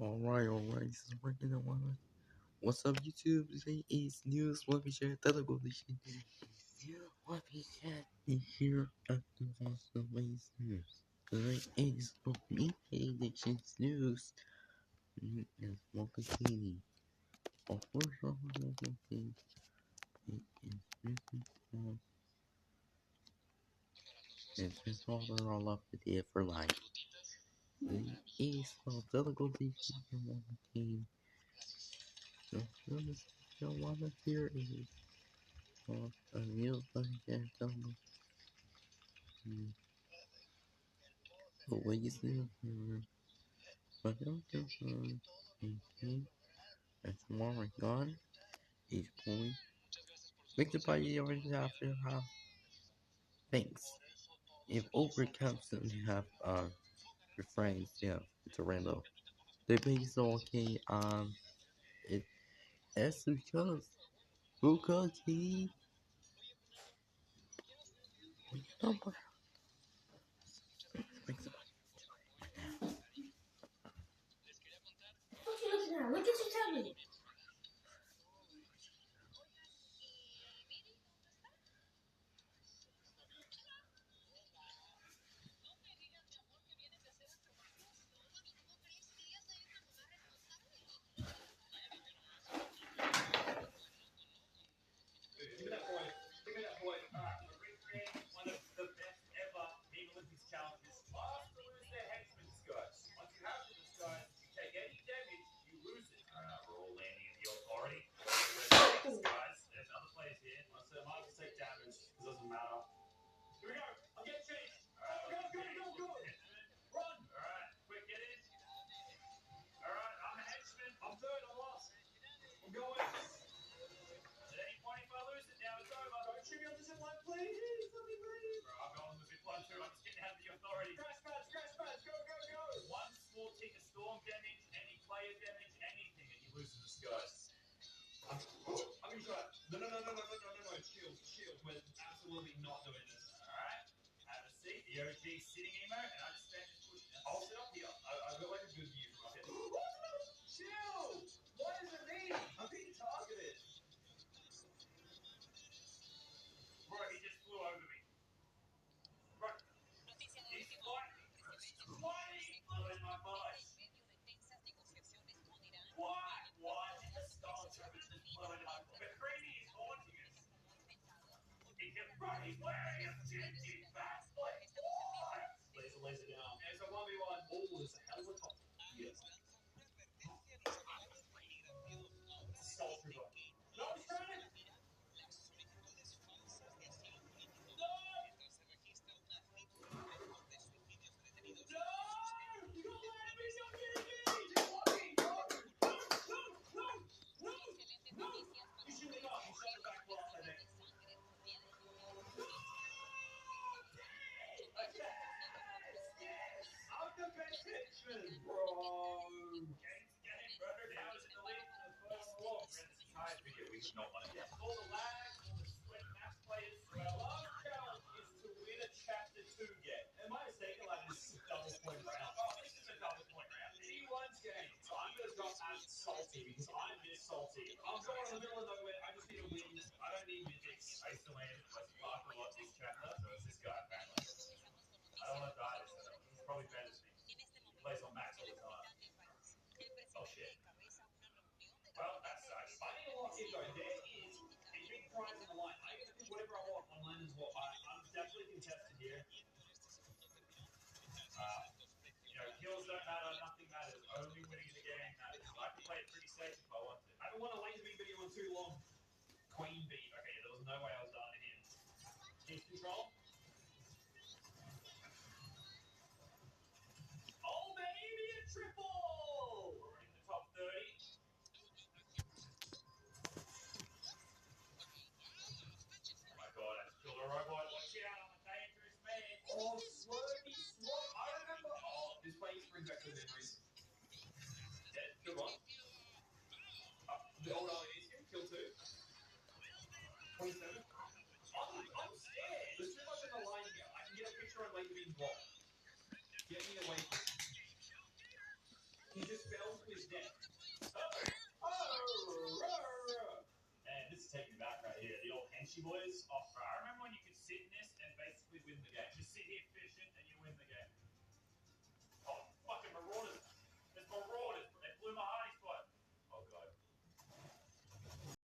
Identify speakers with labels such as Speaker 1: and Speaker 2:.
Speaker 1: Alright, this is working on one. What's up, YouTube? Today is news, what we share, television. What we share is here at the Boston Ways News. Today is for me, Nation's news. Is Walker-Keeney. Of course, all of the things. It is business class. It's just all up to there for life. The East of delegation from Walker-Keeney. The service shall volunteer is of a real podcast album. The ways in the but don't confirm anything as tomorrow gone is going. Victor Party already after how thanks. If over captain you have refrains, yeah, it's a random. The base okay, it as because Bukaki number
Speaker 2: Look at your tablet.
Speaker 3: Give me that boy. Give me that boy. Alright, we're recreating one of the best ever Team Olympics challenges. Last to lose their headsman disguise. Once you have the disguise, if you take any damage, you lose it. Alright, we're all landing in the authority. Disguise. There's other players here. So I might as well take damage. It doesn't matter. Here we go. I'll get changed. Alright, go. Run. Alright, quick, get in. Alright, I'm a henchman. I'm third, I'm last. I'm going. At any point if I lose it, now it's over. Don't shoot me on the zip line, please. Let me leave. I'm going on the zip line too. I'm just getting out of the authority. Crash pads. Go. One small tick of storm damage, any player damage, anything, and you lose the disguise. I'm gonna try it. No. Shield. We're absolutely not doing this. Alright. Have a seat. The OG sitting emo, and I just stand this push. I'll sit up here. I've got like a good view from up here. Shield! What does it mean? I'm being targeted. Bro, he just flew over me. Bro, he's flying. He flew in my face. Why did the Star Troopers just flew into my face? McCready is haunting us. He's wearing a 50 back plate. What? Laser down. There's a 1v1. Oh, there's a helicopter. Yes. Star Trooper. No, he's trying to... We should not want to get all the lag, all the sweat match players. So our last challenge is to win a chapter 2 game. Am I mistaken? Like this is a double point round. Oh, this is a double point round. Anyone's game. So I'm gonna drop as salty because I'm this salty. I'm going in the middle of nowhere. I just need to win. I don't need mythics. I used to land West Park a lot this chapter, so it's this guy apparently. I don't want to die this time. He's probably better than me. He plays on max all the time. Oh shit. Well, that sucks. I need to lock in though. There is a big prize on the line. I get to pick whatever I want on land as well. I'm definitely contested here. Kills don't matter, nothing matters. Only winning the game matters. I can play it pretty safe if I want to. I haven't won a laser beam video in too long. Queen bee. Okay, there was no way I was dying here. Keep control. Oh, maybe a triple! We're in the top 30. Oh my god, I just killed a robot. Watch out, I'm a dangerous man. Oh, slurpy swap. I remember. Oh, this place brings back good memories. Dead. Good one. The old Elysium, kill 2. 27. I'm scared. There's too much on the line here. I can get a picture on laser beam's wall. Get me away from him. He just fell to is dead. And this is taking me back right here. The old Henchy boys. Oh, bro, I remember when you could sit in this and basically win the game. Just sit here fishing and you win the game. Oh, fucking marauders. There's marauders.